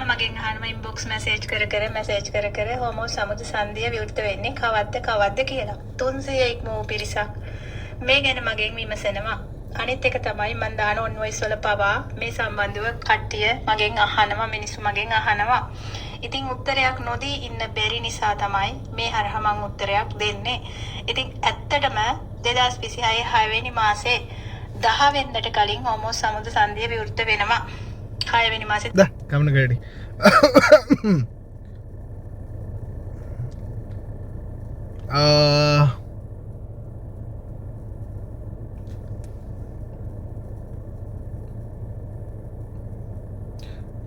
මගෙන් අහනවා inbox message කර කර හොමෝ සමුද සංධිය විවෘත වෙන්නේ කවද්ද කියලා. 300 ඉක්මෝ පිරිසක් මේ ගැන මගෙන් විමසනවා. අනිත් එක තමයි මම දාන ඔන් වොයිස් වල පවා මේ සම්බන්ධව කට්ටිය මගෙන් අහනවා, මිනිස්සු මගෙන් අහනවා. ඉතින් උත්තරයක් නොදී ඉන්න බැරි නිසා තමයි මේ හරහා මම උත්තරයක් දෙන්නේ. ඉතින් ඇත්තටම 2026 6 වෙනි මාසේ 10 වෙනිදාට කලින් හොමෝ සමුද සංධිය විවෘත වෙනවා. 6 වෙනි මාසේ ගමන ගඩි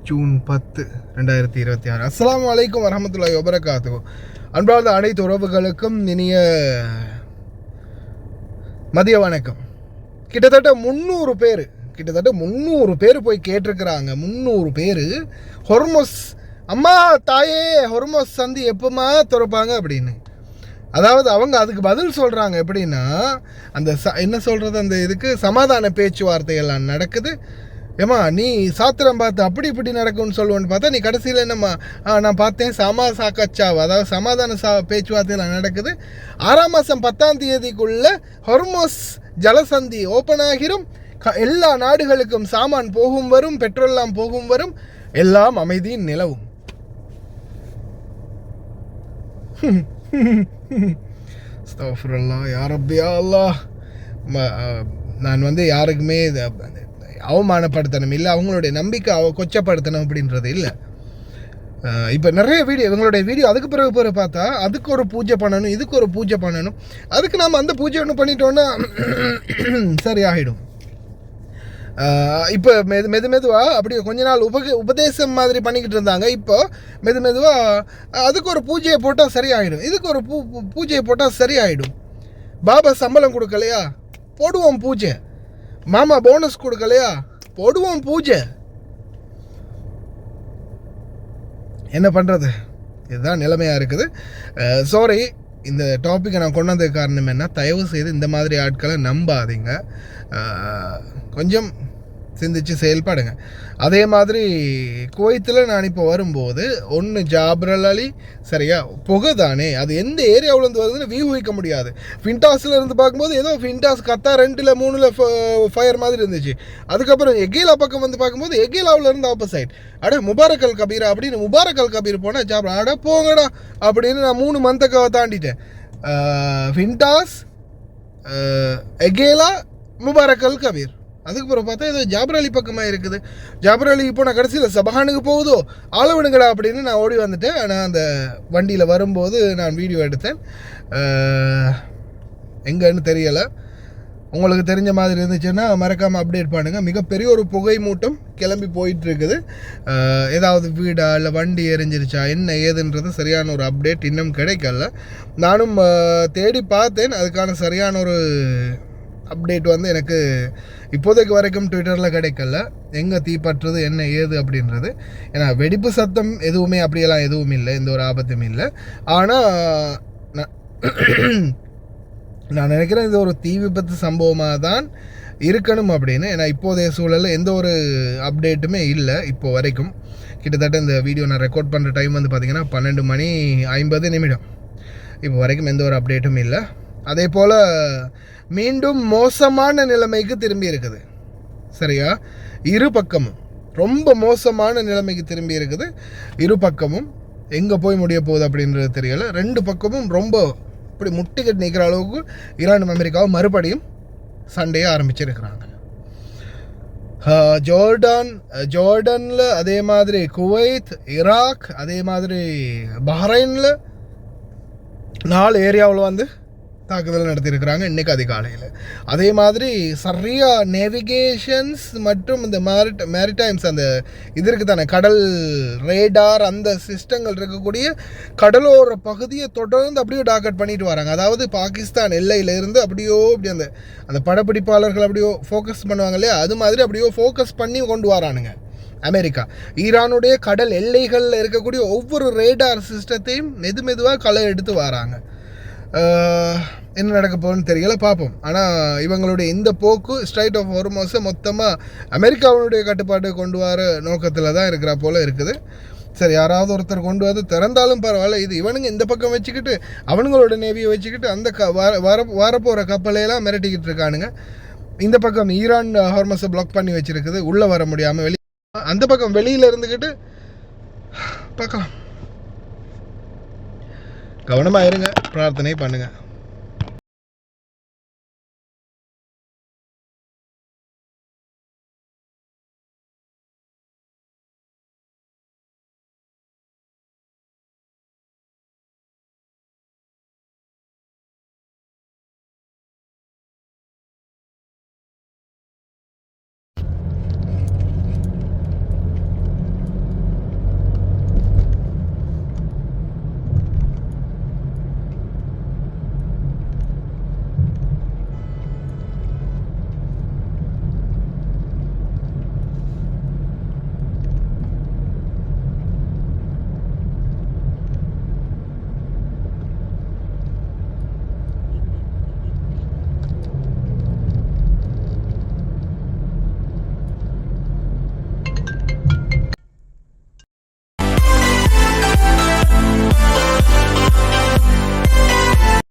ஜூன் 10 2026. அஸ்ஸலாமு அலைக்கும் வரஹ்மத்துல்லாஹி வபரகாத்துஹு. அன்பார்ந்த அனைத்து உறவுகளுக்கும் இனிய மதிய வணக்கம். கிட்டத்தட்ட 300 பேர் போய் கேட்டிருக்கிறாங்க. 300 பேர் ஹொர்மோஸ் அம்மா தாயே ஹொர்மோஸ் சந்தி எப்போமா திறப்பாங்க அப்படின்னு. அதாவது அவங்க அதுக்கு பதில் சொல்கிறாங்க. எப்படின்னா அந்த என்ன சொல்கிறது, அந்த இதுக்கு சமாதான பேச்சுவார்த்தைகள்லாம் நடக்குது. ஏம்மா நீ சாத்திரம் பார்த்து அப்படி இப்படி நடக்கும்னு சொல்லுவோன்னு பார்த்தா நீ கடைசியில் என்னம்மா நான் பார்த்தேன் சாக்காச்சாவா, அதாவது சமாதான பேச்சுவார்த்தையெல்லாம் நடக்குது. 6ஆம் மாதம் 10ஆம் தேதிக்குள்ளே ஹொர்மோஸ் ஜலசந்தி ஓப்பன் ஆகிரும். எல்லா நாடுகளுக்கும் சாமான் போகும் வரும், பெட்ரோல்லாம் போகும் வரும், எல்லாம் அமைதியின் நிலவும். அஸ்தக்ஃபிருல்லாஹ் யா ரப்பி யா அல்லாஹ். நான் யாருக்குமே அவமானப்படுத்தணும் இல்லை, அவங்களுடைய நம்பிக்கை கொச்சப்படுத்தணும் அப்படின்றது இல்லை. இப்போ நிறைய இவங்களுடைய வீடியோ அதுக்கு பிறகு பார்த்தா அதுக்கு ஒரு பூஜை பண்ணணும், இதுக்கு ஒரு பூஜை பண்ணணும். அதுக்கு நாம் அந்த பூஜை ஒன்று பண்ணிட்டோன்னா சரியாகிடும். இப்போ மெதுவாக அப்படியே கொஞ்ச நாள் உபதேசம் மாதிரி பண்ணிக்கிட்டு இருந்தாங்க. இப்போ மெதுவாக அதுக்கு ஒரு பூஜையை போட்டால் சரியாயிடும், இதுக்கு ஒரு பூஜையை போட்டால் சரியாயிடும். பாபா சம்பளம் கொடுக்கலையா, போடுவோம் பூஜை. மாமா போனஸ் கொடுக்கலையா, போடுவோம் பூஜை. என்ன பண்ணுறது, இதுதான் நிலைமையாக இருக்குது. சாரி, இந்த டாப்பிக்கை நான் கொண்டு வந்ததுக்கு காரணம் என்ன, தயவு செய்து இந்த மாதிரி ஆட்களை நம்பாதீங்க. கொஞ்சம் சிந்திச்சு செயல்படுங்க. அதே மாதிரி குவைத்தில் நான் இப்போ வரும்போது ஒன்று ஜாப்ரல் அலி, சரியா, புகை தானே, அது எந்த ஏரியாவிலேருந்து வருதுன்னு வியூகிக்க முடியாது. ஃபின்டாஸில் இருந்து பார்க்கும்போது ஏதோ ஃபின்டாஸ் கத்தா 2 3 ஃபயர் மாதிரி இருந்துச்சு. அதுக்கப்புறம் எகேலா பக்கம் பார்க்கும்போது எகேலாவில் இருந்து ஆப்போசைட் முபாரக் அல் கபீரா அப்படின்னு முபாரக் அல் கபீர் போனால் ஜாப்ரா போங்கடா அப்படின்னு நான் 3 மந்தக்காவை தாண்டிட்டேன். ஃபின்டாஸ், எகேலா, முபாரக் அல் கபீர். அதுக்கப்புறம் பார்த்தா ஏதோ ஜாபர் அலி பக்கமாக இருக்குது. ஜாபர் அலி இப்போ நான் கடைசியில் சபஹானுக்கு போகுதோ ஆள விடுங்கடா அப்படின்னு நான் ஓடி வந்துட்டேன். ஆனால் அந்த வண்டியில் வரும்போது நான் வீடியோ எடுத்தேன். எங்கன்னு தெரியலை, உங்களுக்கு தெரிஞ்ச மாதிரி இருந்துச்சுன்னா மறக்காமல் அப்டேட் பண்ணுங்கள். மிகப்பெரிய ஒரு புகை மூட்டம் கிளம்பி போயிட்டுருக்குது. ஏதாவது வீடா இல்லை வண்டி எரிஞ்சிருச்சா என்ன ஏதுன்றது சரியான ஒரு அப்டேட் இன்னும் கிடைக்கல. நானும் தேடி பார்த்தேன், அதுக்கான சரியான ஒரு அப்டேட் எனக்கு இப்போதைக்கு வரைக்கும் ட்விட்டரில் கிடைக்கல. எங்கே தீப்பற்றுறது என்ன ஏது அப்படின்றது. ஏன்னா வெடிப்பு சத்தம் எதுவுமே அப்படியெல்லாம் எதுவும் இல்லை, எந்த ஒரு ஆபத்தும் இல்லை. ஆனால் நான் நினைக்கிறேன் இது ஒரு தீ விபத்து சம்பவமாக தான் இருக்கணும் அப்படின்னு. ஏன்னா இப்போதைய சூழலில் எந்த ஒரு அப்டேட்டுமே இல்லை இப்போ வரைக்கும். கிட்டத்தட்ட இந்த வீடியோ நான் ரெக்கார்ட் பண்ணுற டைம் பார்த்திங்கன்னா 12:50 இப்போ வரைக்கும் எந்த ஒரு அப்டேட்டும் இல்லை. அதே போல் மீண்டும் மோசமான நிலைமைக்கு திரும்பி இருக்குது. சரியா, இரு பக்கமும் ரொம்ப மோசமான நிலைமைக்கு திரும்பி இருக்குது. இரு பக்கமும் எங்கே போய் முடிய போகுது அப்படின்றது தெரியலை. 2 பக்கமும் ரொம்ப இப்படி முட்டிக்கட்டு நிற்கிற அளவுக்கு ஈரானும் அமெரிக்காவும் மறுபடியும் சண்டையை ஆரம்பிச்சிருக்கிறாங்க. ஜோர்டானில் அதே மாதிரி, குவைத், ஈராக், அதே மாதிரி பஹ்ரைனில் 4 ஏரியாவில் தாக்குதல் நடத்தியிருக்கிறாங்க இன்றைக்கு அதிகாலையில். அதே மாதிரி சரியா நேவிகேஷன்ஸ் மற்றும் இந்த மேரிடைம்ஸ் அந்த இது இருக்குது தானே, கடல் ரேடார் அந்த சிஸ்டங்கள் இருக்கக்கூடிய கடலோர பகுதியை தொடர்ந்து அப்படியே டார்கெட் பண்ணிட்டு வராங்க. அதாவது பாகிஸ்தான் எல்லையிலேருந்து அப்படியோ இப்படி அந்த படப்பிடிப்பாளர்கள் அப்படியோ ஃபோக்கஸ் பண்ணுவாங்க இல்லையா, அது மாதிரி அப்படியோ ஃபோக்கஸ் பண்ணி கொண்டு வரானுங்க. அமெரிக்கா ஈரானுடைய கடல் எல்லைகளில் இருக்கக்கூடிய ஒவ்வொரு ரேடார் சிஸ்டத்தையும் மெதுவாக களை எடுத்து வராங்க. என்ன நடக்க போகுதுன்னு தெரியல, பார்ப்போம். ஆனால் இவங்களுடைய இந்த போக்கு ஸ்ட்ரைட் ஆஃப் ஹார்மஸை மொத்தமாக அமெரிக்காவுடைய கட்டுப்பாடு கொண்டு வர நோக்கத்தில் தான் இருக்கிற போல் இருக்குது. சரி, யாராவது ஒருத்தர் கொண்டு வந்து திறந்தாலும் பரவாயில்ல. இது இவனுங்க இந்த பக்கம் வச்சுக்கிட்டு அவனுங்களோட நேவியை வச்சுக்கிட்டு அந்த வரப்போகிற கப்பலையெல்லாம் மிரட்டிக்கிட்டு இருக்கானுங்க. இந்த பக்கம் ஈரான் ஹார்மஸை பிளாக் பண்ணி வச்சுருக்குது, உள்ளே வர முடியாமல் வெளியே. அந்த பக்கம் வெளியில் இருந்துக்கிட்டு பார்க்கலாம். கவனமாக இருங்க, பிரார்த்தனை பண்ணுங்கள்.